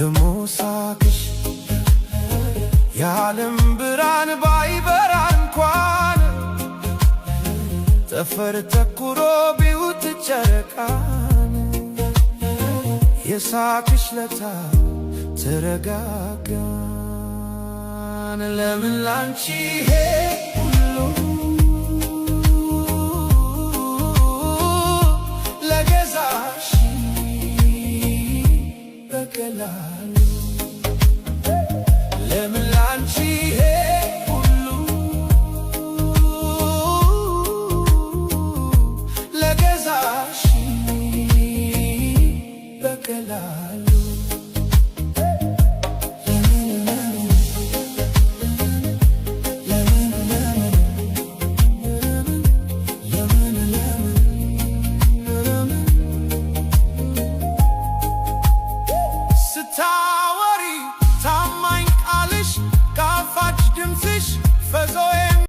ደሞ ሳቅሽ የዓለም ብርሃን ባይበራ እንኳን ጠፈር ተኩሮ ቢውት ጨረቃን የሳቅሽ ለታ ተረጋጋን ለምን ላንቺ ይሄ ሁሉ ለገዛሽ በቀላሉ